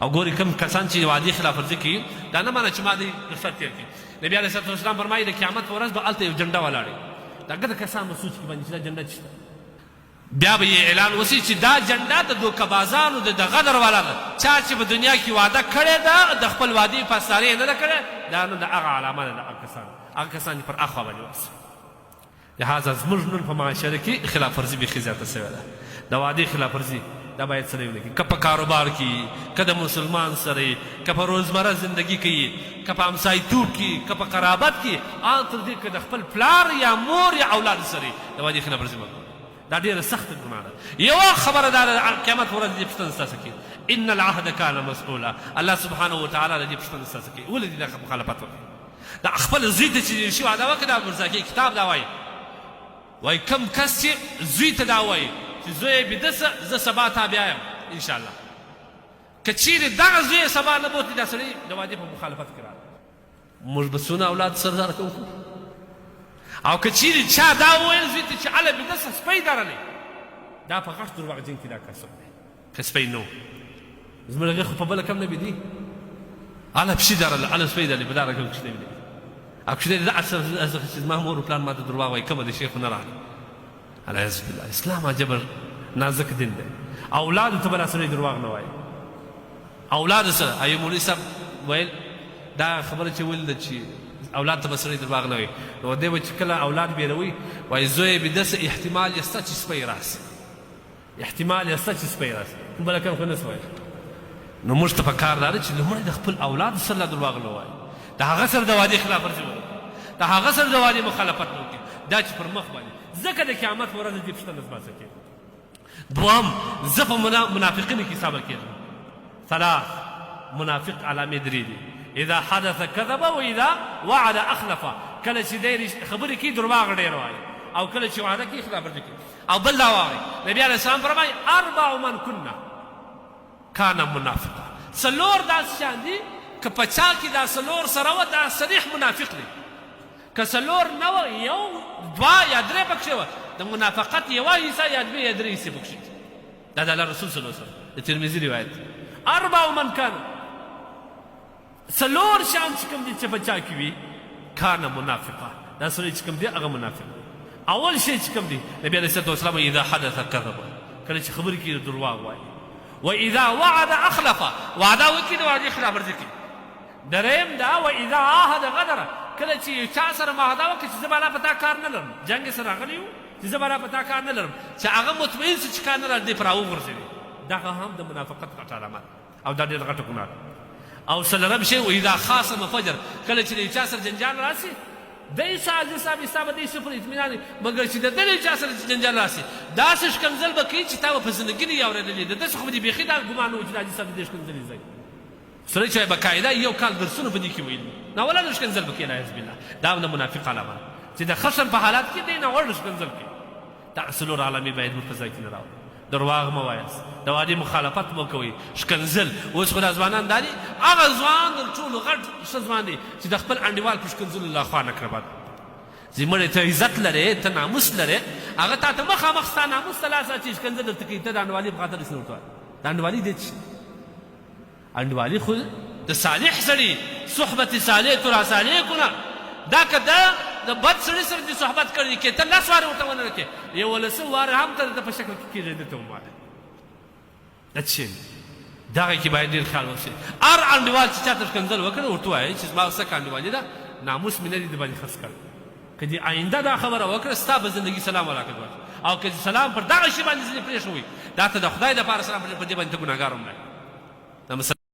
او ګوري کوم کسان چې وعدې خلاف ورزي کوي دا نه معنی چې ما دې رخصت تېر کړي. نبي علیه الصلاه والسلام فرمایي د قیامت په ورځ به هلته یو جنډه ولاړې دا ګډه کسان به سوچ کې باندې چې دا جنډه چی بیا به یې اعلان وسي چې دا جنډه د دوکهبازانو د غدر والا ده. چا چې په دنیا کې وعده کړې ده د خپل وعدې پاسداري یې نه ده کړې دا نو د هغه علامه ده د هغه کسان چې پر اخوا باندې ورسي. لهذا زموږ نن په معاشره کې خلاف ورزي بیخي زیاته سوې ده. د وعدې خلاف ورزي دا باید سړی ونه کړي، که په کاروبار کې، که د مسلمان سره، که په روزمره زندګي کې، که په همسایتوب کې، که په قرابت کې، ان تر دې که د خپل پلار یا مور یا اولاد سره د وعدې خلاف ورزي مه کوئ. دا ډېره سخته ګناه ده. یوه خبره دا ده قیامت په ورځ دې پوښتنه ستاسو کوي ان العهد کان مسؤولا. الله سبحانه وتعالی د دې پوښتنه ستاسو کوي ولې دې دا مخالفت وکړي. دا خپل زوی ته چې شي وعده وکړي دا ګرځاکي کتاب دا وایي کم کس چې زوی ته دا وایي چې زوی بیده سه زه سبا تا بیا یم انشاءالله، که چیرې دغه زوی سبا نه بوتي دا سړی د وعدې په مخالفت کې راغلی. موږ به څونه اولاد سردار کوو او که چیرې چا دا وویل زوی ته چې هله بیده سه سپی درلی دا په غټ دروغجن کې دا کسب دی. که سپی نه و زموږ هغې خو په بله کم نه بېدي هله پشي درله هله سپی درلی په دا رقم کښې نه بېدي او کښې دا اصل چې زما مور و پلار ما ته دروغ وایي کومه د شیخ نه راغلی. العیاذ بالله اسلام عجبه نازک دین دی. اولادو ته به دا سړی دروغ نه وایي. اولادو سره ایوب مولوي صاحب ویل دا خبره چې ویل ده چې اولاد ته به سړی دروغ نه وایي نو دی به چې کله اولاد بیروي وایي زوی بیده سه احتمال یسته چې سپی راسي، احتمال یسته چې سپی راسي بله کم خو نه څه وایي. نو موږ ته په کار دا ده چې لومړی د خپل اولادو سره دروغ نه وایي، د هغه سره د وعدې خلاف ورزي ونه کړي، د هغه سره د وعدې مخالفت نه وکړي. دا چې پر مخ باندې ځکه د قیامت په ورځ دې پوښتنه زما څه کوي. دوهم زه په منافقینو کې حسابه کېږم. ثلاث منافق علامې درې دي. اذا حدث کذب و اذا وعد اخلف. کله چې دی خبرې کوي دروغ ډېر وایي او کله چې وعده کوي خلاف ورزي کوي. او بل دا واورئ نبي علیه السلام فرمایي اربع من کنا کان منافقا. څلور داسې شیان دي که په چا کې دا څلور سره وه دا صریح منافق دی. که څلور نه وه یو دوه یا درې پکښې وه د منافقت یوه حصه یا دوې یا درې حصې پکښې دا د الله رسول صلی الله علیه وسلم د ترمذي روایت. اربع من کان څلور شیان چې کوم دي چې په چا کې وي کان منافقا دا سړی چې کوم دی هغه منافق. اول شی چې کوم دی نبي علیه الصلاه والسلام اذا حدث کذب کله چې خبرې کوي دروغ وایي و اذا وعد اخلف وعده وکړي د وعدې خلاف ورزي کوي. دریم دا و اذا عاهد غدر کله چې یو چا سره معاهده وکړي چې زه به په تا کار نه لرم جنګ سره راغلی یو چې زه به په تا کار نه لرم چې هغه مطمئن شي چې کار نه لري دې پر راوغورځوي دغه هم د منافقت غټه علامه او دا ډېره غټه ګناه ده. او څلورم شی و اذا خاصم فجر کله چې د یو چا سره جنجال راسي دی سازش صاحب ستا به دی صفر اطمینان وي مګر چې د دې یو چا سره جنجال راسي داسې ښکنځل به کوي چې تا به په زندګي نه وي اورېدلي د داسې خو به دې بیخي دا ګمان نه و چې دا حاجي صاحب د دې ښکنځلې ځای سړی چې باقاعده یو کال درسونه په دې کې ویل ناولاده ښکنځل به کوي العیاذ بالله. دا هم د منافق علامه چې د خشن په حالات کې دی ناوړه ښکنځل کوي. دغه څلور علامې باید موږ په ځای کې نه راوړو. درواغ مه وایاست، د وعدې مخالفت مه کوئ، ښکنځل. اوس خو دا ځوانان دا دي هغه ځوان تر ټولو غټ ښه ځوان دی چې د خپل انډیوال په ښکنځلو له خوا نه کړه بد زمړی ته عزت لرې ته ناموس لرې هغه تا ته مخامخ ستا ناموس ته لاس اچي ښکنځل درته کوي ته د انډوالي په خاطر هېڅ نه ورته وایه. د انډوالي دی څه انډوالي خو د صالح سړي صحبت صالح ترا صالح کنه دا که د بد سړي سره دې صحبت کړی کې ته لس وارې ورته ونه رکې یولسم وارې هم ته د په شکل کې کېږي ده ته وماله دا څه دغه کې باید ډېر خیال وشي. هر انډیوال چې چاته ښکنځل وکړه ورته ووایي چې زما څه انډیوالي ده ناموس مې نه دي د باندې خرڅ کړی که دې آینده دا خبره وکړه ستا په زندګي سلام ولاکت وکړه او که سلام پر دغه شي باندې ځینې پرېښوي دا ته د خدای دپاره سلام په دې باندې ته ګناهګار هم نه